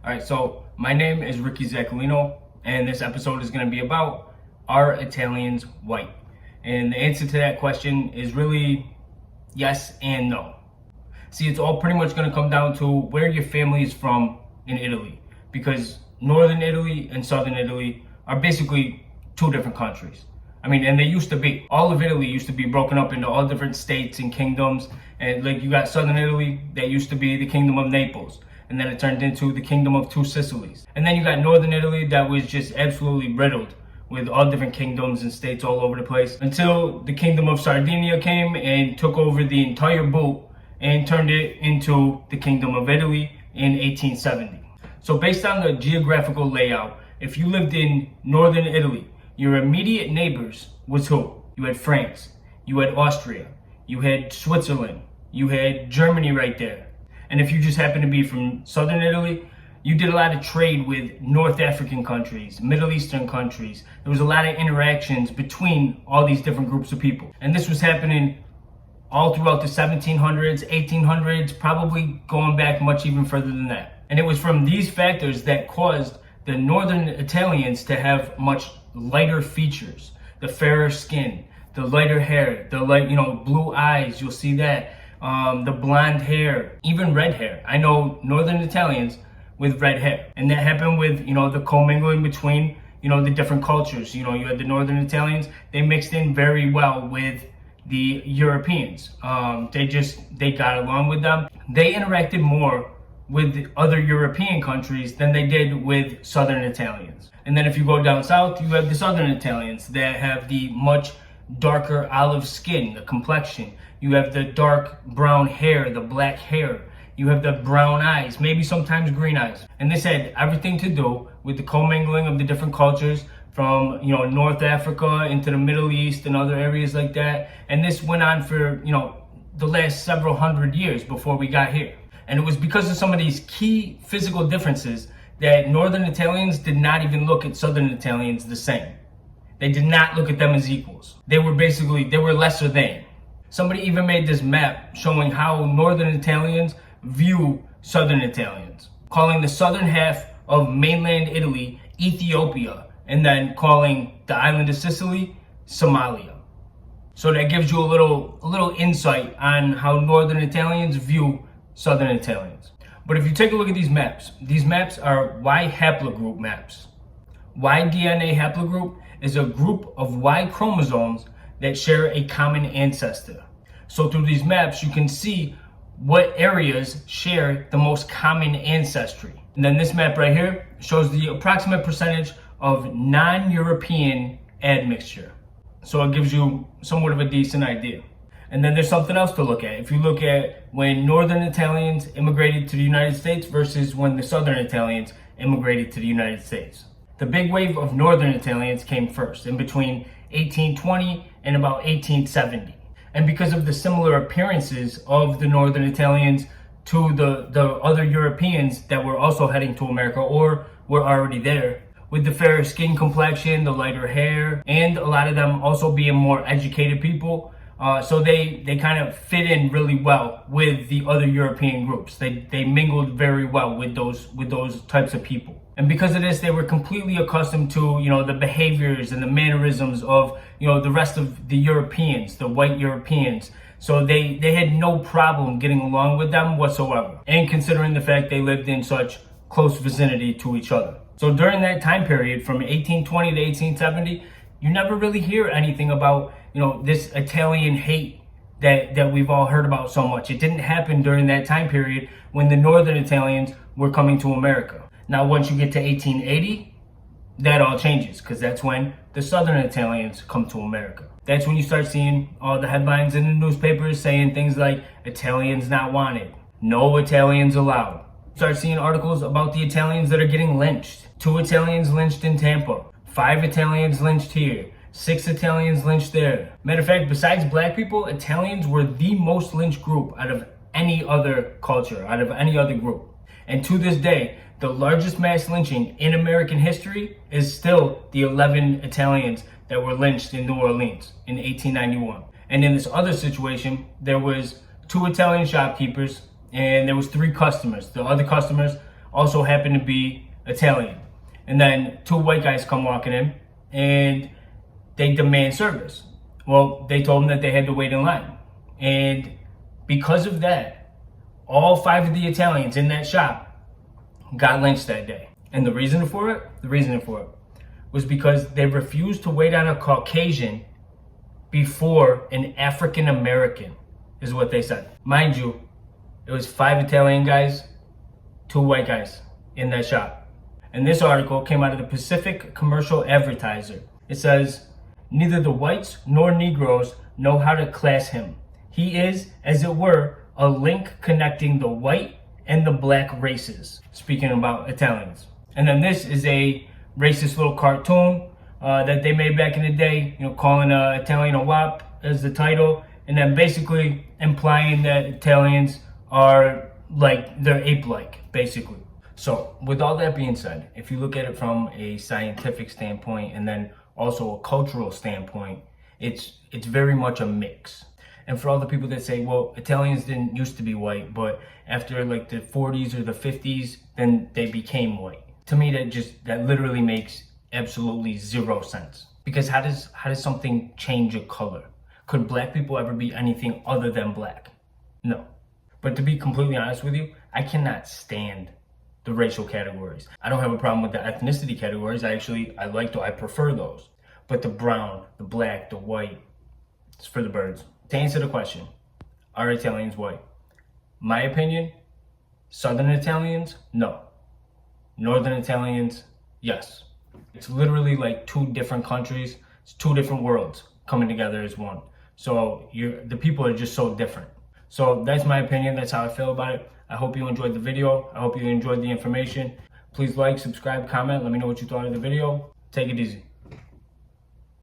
All right, so my name is Ricky Zaccolino, and this episode is going to be about, are Italians white? And the answer to that question is really yes and no. See, it's all pretty much going to come down to where your family is from in Italy, because northern Italy and southern Italy are basically two different countries. I mean, and they used to be. All of Italy used to be broken up into all different states and kingdoms. And like you got southern Italy, that used to be the Kingdom of Naples. And then it turned into the Kingdom of Two Sicilies. And then you got northern Italy that was just absolutely riddled with all different kingdoms and states all over the place. Until the Kingdom of Sardinia came and took over the entire boot and turned it into the Kingdom of Italy in 1870. So based on the geographical layout, if you lived in northern Italy, your immediate neighbors was who? You had France, you had Austria, you had Switzerland, you had Germany right there. And if you just happen to be from southern Italy, you did a lot of trade with North African countries, Middle Eastern countries. There was a lot of interactions between all these different groups of people. And this was happening all throughout the 1700s, 1800s, probably going back much even further than that. And it was from these factors that caused the northern Italians to have much lighter features, the fairer skin, the lighter hair, the light, blue eyes, you'll see that, the blonde hair, even red hair. I know northern Italians with red hair, and that happened with, the commingling between, the different cultures. You had the northern Italians, they mixed in very well with the Europeans. They got along with them. They interacted more with the other European countries than they did with southern Italians. And then if you go down south, you have the southern Italians that have the much darker olive skin, the complexion. You have the dark brown hair, the black hair. You have the brown eyes, maybe sometimes green eyes. And this had everything to do with the commingling of the different cultures from, North Africa into the Middle East and other areas like that. And this went on for, the last several hundred years before we got here. And it was because of some of these key physical differences that northern Italians did not even look at southern Italians the same. They did not look at them as equals. They were lesser than. Somebody even made this map showing how northern Italians view southern Italians, calling the southern half of mainland Italy Ethiopia, and then calling the island of Sicily Somalia. So that gives you a little insight on how northern Italians view southern Italians. But if you take a look at these maps are Y haplogroup maps. Y DNA haplogroup is a group of Y chromosomes that share a common ancestor. So through these maps, you can see what areas share the most common ancestry. And then this map right here shows the approximate percentage of non-European admixture. So it gives you somewhat of a decent idea. And then there's something else to look at. If you look at when northern Italians immigrated to the United States versus when the southern Italians immigrated to the United States. The big wave of northern Italians came first, in between 1820 and about 1870. And because of the similar appearances of the northern Italians to the other Europeans that were also heading to America or were already there, with the fairer skin complexion, the lighter hair, and a lot of them also being more educated people, so they kind of fit in really well with the other European groups. They mingled very well with those types of people. And because of this, they were completely accustomed to, the behaviors and the mannerisms of, the rest of the Europeans, the white Europeans. So they had no problem getting along with them whatsoever. And considering the fact they lived in such close vicinity to each other. So during that time period, from 1820 to 1870, you never really hear anything about, this Italian hate that we've all heard about so much. It didn't happen during that time period when the northern Italians were coming to America. Now, once you get to 1880, that all changes, because that's when the southern Italians come to America. That's when you start seeing all the headlines in the newspapers saying things like, Italians not wanted, no Italians allowed. Start seeing articles about the Italians that are getting lynched. 2 Italians lynched in Tampa, 5 Italians lynched here, 6 Italians lynched there. Matter of fact, besides black people, Italians were the most lynched group out of any other culture, out of any other group. And to this day, the largest mass lynching in American history is still the 11 Italians that were lynched in New Orleans in 1891. And in this other situation, there was 2 Italian shopkeepers and there was 3 customers. The other customers also happened to be Italian. And then two white guys come walking in and they demand service. Well, they told them that they had to wait in line. And because of that, all 5 of the Italians in that shop got lynched that day. And the reason for it was because they refused to wait on a Caucasian before an African American, is what they said. Mind you, it was 5 Italian guys, 2 white guys in that shop. And this article came out of the Pacific Commercial Advertiser. It says, neither the whites nor Negroes know how to class him. He is, as it were, a link connecting the white and the black races. Speaking about Italians. And then this is a racist little cartoon that they made back in the day, calling Italian a wop as the title, and then basically implying that Italians are like, they're ape-like, basically. So with all that being said, if you look at it from a scientific standpoint and then also a cultural standpoint, it's very much a mix. And for all the people that say, well, Italians didn't used to be white, but after like the 40s or the 50s, then they became white. To me, that literally makes absolutely zero sense. Because how does something change a color? Could black people ever be anything other than black? No. But to be completely honest with you, I cannot stand the racial categories. I don't have a problem with the ethnicity categories. I prefer those. But the brown, the black, the white, it's for the birds. To answer the question, are Italians white? My opinion, Southern Italians, no. Northern Italians, yes. It's literally like 2 different countries. It's 2 different worlds coming together as one. So the people are just so different. So that's my opinion. That's how I feel about it. I hope you enjoyed the video. I hope you enjoyed the information. Please like, subscribe, comment. Let me know what you thought of the video. Take it easy.